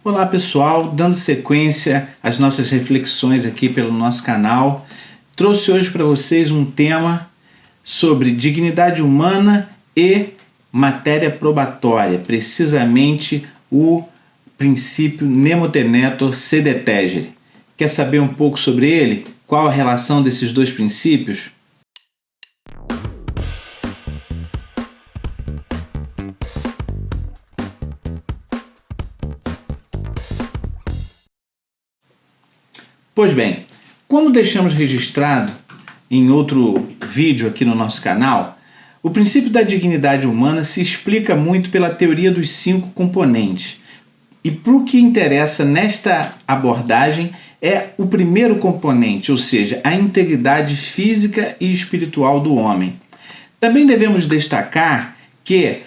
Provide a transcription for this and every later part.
Olá pessoal, dando sequência às nossas reflexões aqui pelo nosso canal, trouxe hoje para vocês um tema sobre dignidade humana e matéria probatória, precisamente o princípio Nemo Tenetur Sed Etegere. Quer saber um pouco sobre ele? Qual a relação desses dois princípios? Pois bem, como deixamos registrado em outro vídeo aqui no nosso canal, o princípio da dignidade humana se explica muito pela teoria dos 5 componentes. E para o que interessa nesta abordagem é o primeiro componente, ou seja, a integridade física e espiritual do homem. Também devemos destacar que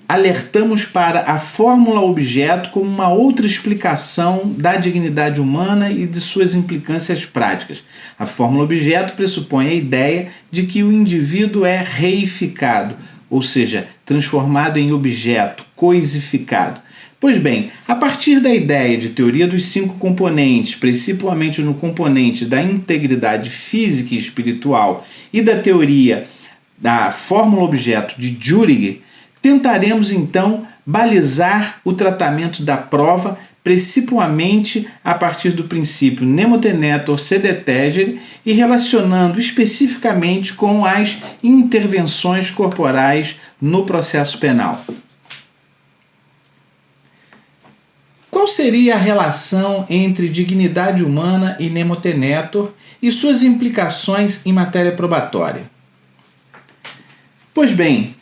alertamos para a fórmula objeto como uma outra explicação da dignidade humana e de suas implicâncias práticas. A fórmula objeto pressupõe a ideia de que o indivíduo é reificado, ou seja, transformado em objeto, coisificado. Pois bem, a partir da ideia de teoria dos 5 componentes, principalmente no componente da integridade física e espiritual, e da teoria da fórmula objeto de Düring, tentaremos então balizar o tratamento da prova, principalmente a partir do princípio Nemo Tenetur Sed Etegere e relacionando especificamente com as intervenções corporais no processo penal. Qual seria a relação entre dignidade humana e Nemo Tenetur e suas implicações em matéria probatória? Pois bem,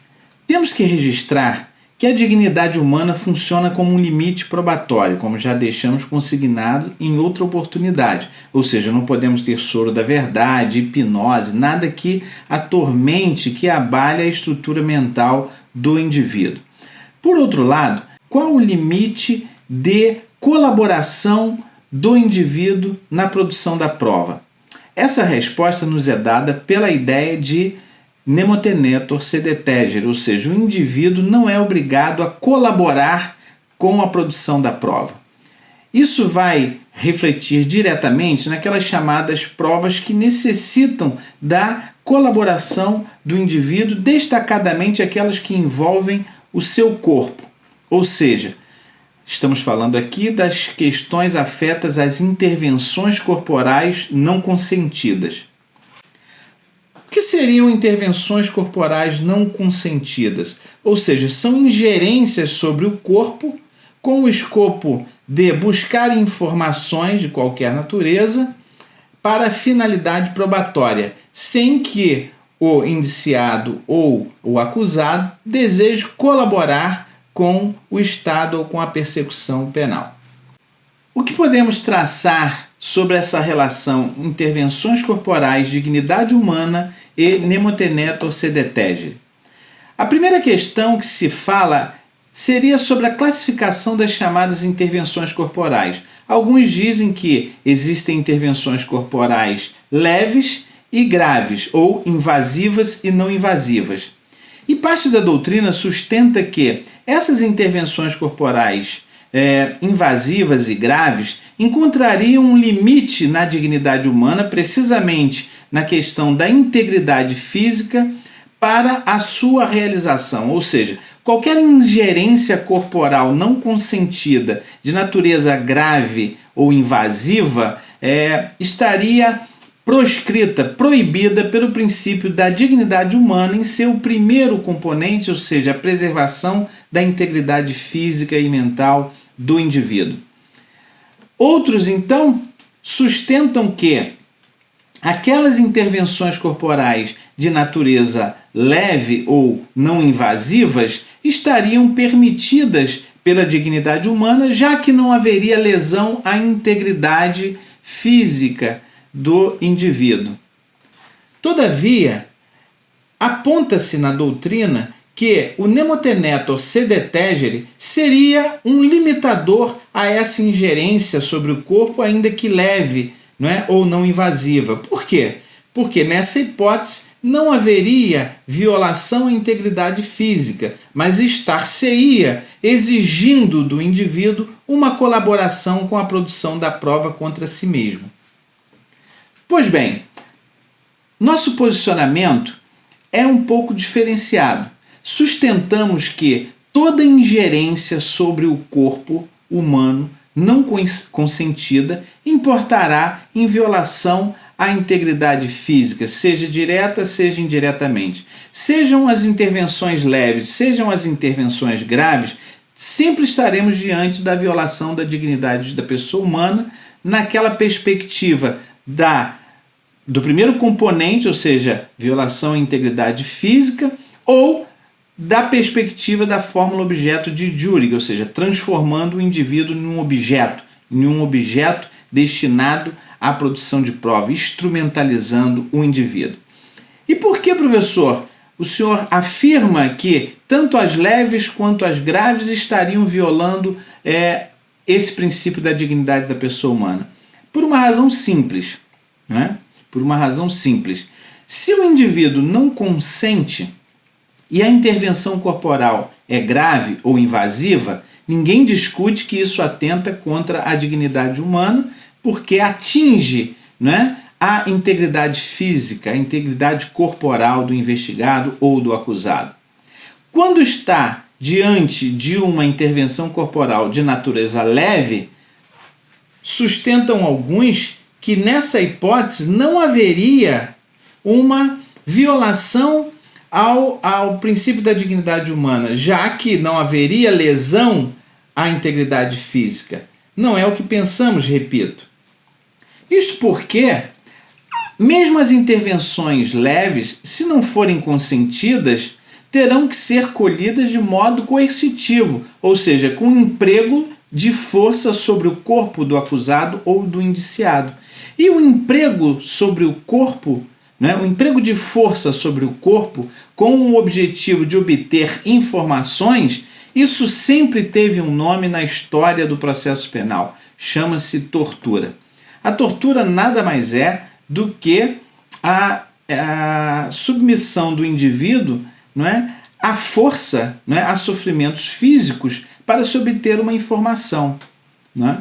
temos que registrar que a dignidade humana funciona como um limite probatório, como já deixamos consignado em outra oportunidade. Ou seja, não podemos ter soro da verdade, hipnose, nada que atormente, que abale a estrutura mental do indivíduo. Por outro lado, qual o limite de colaboração do indivíduo na produção da prova? Essa resposta nos é dada pela ideia de Nemo Tenetur Sed Etegere, ou seja, o indivíduo não é obrigado a colaborar com a produção da prova. Isso vai refletir diretamente naquelas chamadas provas que necessitam da colaboração do indivíduo, destacadamente aquelas que envolvem o seu corpo. Ou seja, estamos falando aqui das questões afetas às intervenções corporais não consentidas. O que seriam intervenções corporais não consentidas? Ou seja, são ingerências sobre o corpo com o escopo de buscar informações de qualquer natureza para finalidade probatória, sem que o indiciado ou o acusado deseje colaborar com o Estado ou com a persecução penal. O que podemos traçar sobre essa relação intervenções corporais, dignidade humana e Nemo Tenetur Sed Etegere? A primeira questão que se fala seria sobre a classificação das chamadas intervenções corporais. Alguns dizem que existem intervenções corporais leves e graves, ou invasivas e não invasivas. E parte da doutrina sustenta que essas intervenções corporais invasivas e graves encontrariam um limite na dignidade humana, precisamente na questão da integridade física para a sua realização. Ou seja, qualquer ingerência corporal não consentida de natureza grave ou invasiva estaria proscrita, proibida pelo princípio da dignidade humana em seu primeiro componente, ou seja, a preservação da integridade física e mental do indivíduo. Outros, então, sustentam que aquelas intervenções corporais de natureza leve ou não invasivas estariam permitidas pela dignidade humana, já que não haveria lesão à integridade física do indivíduo. Todavia, aponta-se na doutrina que o Nemo Tenetur Sed Etegere seria um limitador a essa ingerência sobre o corpo, ainda que leve, não é? Ou não invasiva. Por quê? Porque nessa hipótese não haveria violação à integridade física, mas estar-se-ia exigindo do indivíduo uma colaboração com a produção da prova contra si mesmo. Pois bem, nosso posicionamento é um pouco diferenciado. Sustentamos que toda ingerência sobre o corpo humano não consentida importará em violação à integridade física, seja direta, seja indiretamente. Sejam as intervenções leves, sejam as intervenções graves, sempre estaremos diante da violação da dignidade da pessoa humana naquela perspectiva do primeiro componente, ou seja, violação à integridade física, ou da perspectiva da fórmula objeto de Dürig, ou seja, transformando o indivíduo em um objeto destinado à produção de prova, instrumentalizando o indivíduo. E por que, professor, o senhor afirma que tanto as leves quanto as graves estariam violando esse princípio da dignidade da pessoa humana? Por uma razão simples, né? Por uma razão simples. Se o indivíduo não consente e a intervenção corporal é grave ou invasiva, ninguém discute que isso atenta contra a dignidade humana, porque atinge, né, a integridade física, a integridade corporal do investigado ou do acusado. Quando está diante de uma intervenção corporal de natureza leve, sustentam alguns que nessa hipótese não haveria uma violação ao princípio da dignidade humana, já que não haveria lesão à integridade física. Não é o que pensamos, repito. Isto porque, mesmo as intervenções leves, se não forem consentidas, terão que ser colhidas de modo coercitivo, ou seja, com emprego de força sobre o corpo do acusado ou do indiciado. E o emprego sobre o corpo, né, o emprego de força sobre o corpo com o objetivo de obter informações, isso sempre teve um nome na história do processo penal. Chama-se tortura. A tortura nada mais é do que a submissão do indivíduo, não é, à força, não é, a sofrimentos físicos para se obter uma informação. Não é?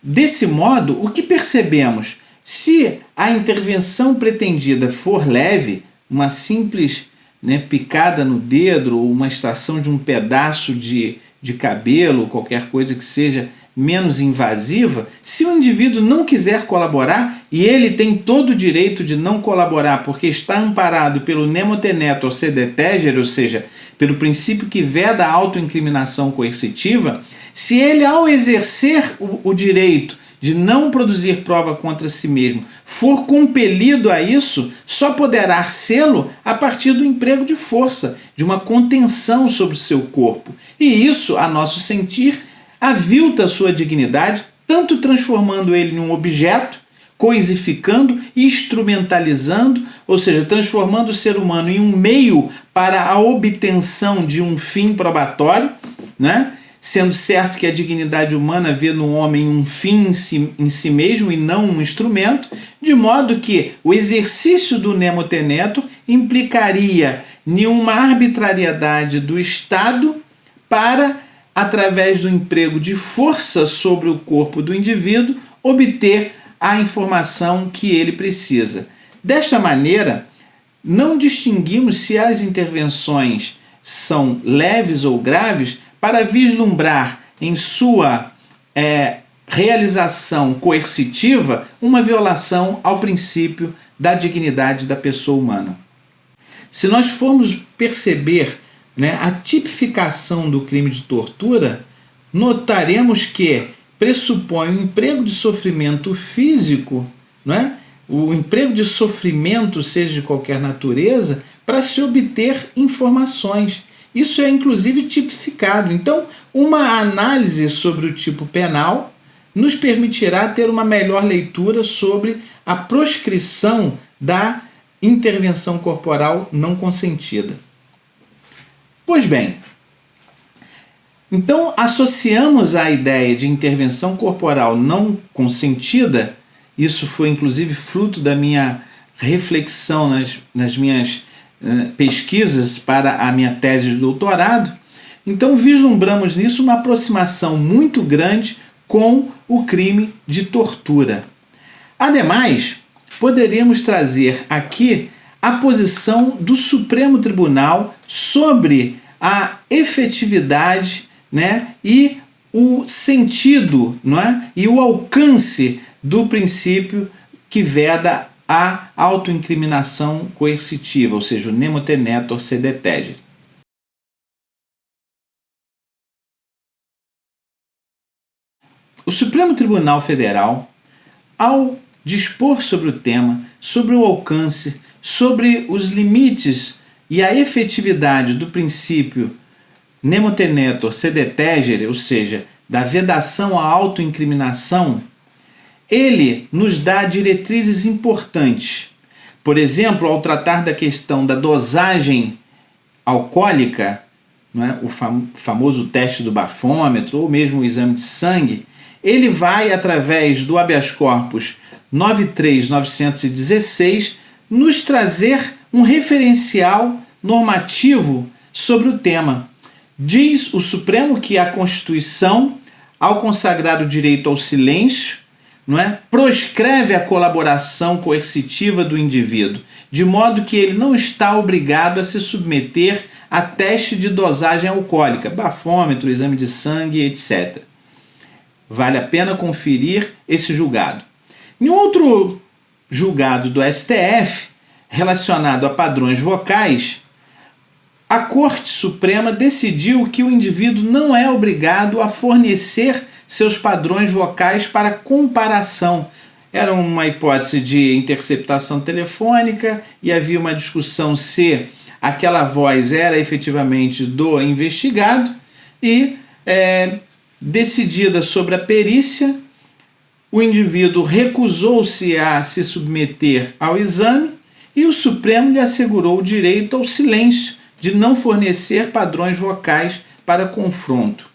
Desse modo, o que percebemos? Se a intervenção pretendida for leve, uma simples, né, picada no dedo ou uma extração de um pedaço de cabelo, qualquer coisa que seja menos invasiva, se o indivíduo não quiser colaborar, e ele tem todo o direito de não colaborar porque está amparado pelo nemo tenetur sed tegere, ou seja, pelo princípio que veda a autoincriminação coercitiva, se ele, ao exercer o direito de não produzir prova contra si mesmo, for compelido a isso, só poderá sê-lo a partir do emprego de força, de uma contenção sobre o seu corpo. E isso, a nosso sentir, avilta sua dignidade, tanto transformando ele em um objeto, coisificando e instrumentalizando, ou seja, transformando o ser humano em um meio para a obtenção de um fim probatório, né? Sendo certo que a dignidade humana vê no homem um fim em si mesmo e não um instrumento, de modo que o exercício do nemo tenetur implicaria em uma arbitrariedade do Estado para, através do emprego de força sobre o corpo do indivíduo, obter a informação que ele precisa. Desta maneira, não distinguimos se as intervenções são leves ou graves para vislumbrar em sua realização coercitiva uma violação ao princípio da dignidade da pessoa humana. Se nós formos perceber, né, a tipificação do crime de tortura, notaremos que pressupõe o emprego de sofrimento físico, não é? O emprego de sofrimento, seja de qualquer natureza, para se obter informações. Isso é inclusive tipificado. Então, uma análise sobre o tipo penal nos permitirá ter uma melhor leitura sobre a proscrição da intervenção corporal não consentida. Pois bem, então associamos a ideia de intervenção corporal não consentida, isso foi inclusive fruto da minha reflexão nas minhas pesquisas para a minha tese de doutorado. Então vislumbramos nisso uma aproximação muito grande com o crime de tortura. Ademais, poderíamos trazer aqui a posição do Supremo Tribunal sobre a efetividade, né, e o sentido, não é, e o alcance do princípio que veda a autoincriminação coercitiva, ou seja, o nemo tenetur sed tegere. O Supremo Tribunal Federal, ao dispor sobre o tema, sobre o alcance, sobre os limites e a efetividade do princípio nemo tenetur sed tegere, ou seja, da vedação à autoincriminação, ele nos dá diretrizes importantes. Por exemplo, ao tratar da questão da dosagem alcoólica, não é? O famoso teste do bafômetro ou mesmo o exame de sangue, ele vai, através do habeas corpus 93.916, nos trazer um referencial normativo sobre o tema. Diz o Supremo que a Constituição, ao consagrar o direito ao silêncio, não é, proscreve a colaboração coercitiva do indivíduo, de modo que ele não está obrigado a se submeter a teste de dosagem alcoólica, bafômetro, exame de sangue, etc. Vale a pena conferir esse julgado. Em outro julgado do STF, relacionado a padrões vocais, a Corte Suprema decidiu que o indivíduo não é obrigado a fornecer seus padrões vocais para comparação. Era uma hipótese de interceptação telefônica e havia uma discussão se aquela voz era efetivamente do investigado e, decidida sobre a perícia, o indivíduo recusou-se a se submeter ao exame e o Supremo lhe assegurou o direito ao silêncio, de não fornecer padrões vocais para confronto.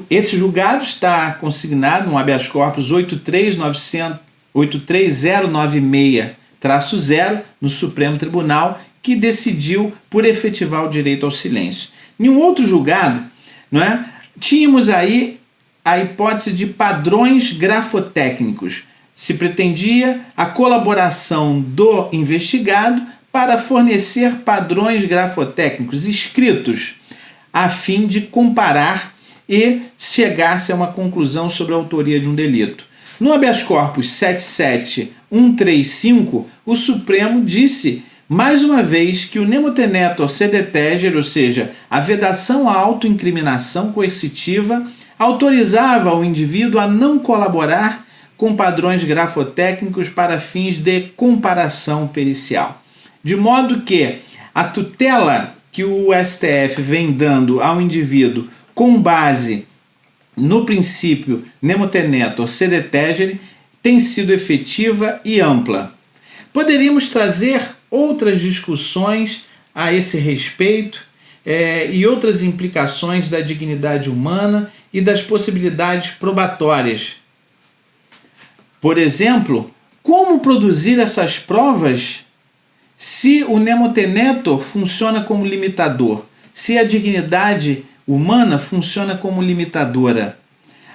Esse julgado está consignado no habeas corpus 83096-0 no Supremo Tribunal, que decidiu por efetivar o direito ao silêncio. Em um outro julgado, não é, tínhamos aí a hipótese de padrões grafotécnicos. Se pretendia a colaboração do investigado para fornecer padrões grafotécnicos escritos, a fim de comparar e chegar-se a uma conclusão sobre a autoria de um delito. No habeas corpus 77135, o Supremo disse mais uma vez que o nemo tenetur sed tegere, ou seja, a vedação à autoincriminação coercitiva, autorizava o indivíduo a não colaborar com padrões grafotécnicos para fins de comparação pericial. De modo que a tutela que o STF vem dando ao indivíduo com base no princípio nemo tenetur sed tegere tem sido efetiva e ampla. Poderíamos trazer outras discussões a esse respeito e outras implicações da dignidade humana e das possibilidades probatórias. Por exemplo, como produzir essas provas se o nemo tenetur funciona como limitador, se a dignidade humana funciona como limitadora?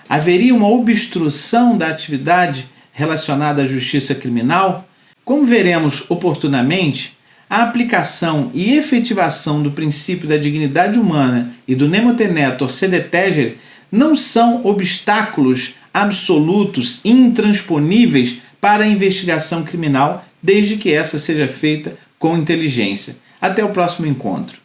Haveria uma obstrução da atividade relacionada à justiça criminal? Como veremos oportunamente, a aplicação e efetivação do princípio da dignidade humana e do nemo tenetur sed tegere não são obstáculos absolutos e intransponíveis para a investigação criminal, desde que essa seja feita com inteligência. Até o próximo encontro.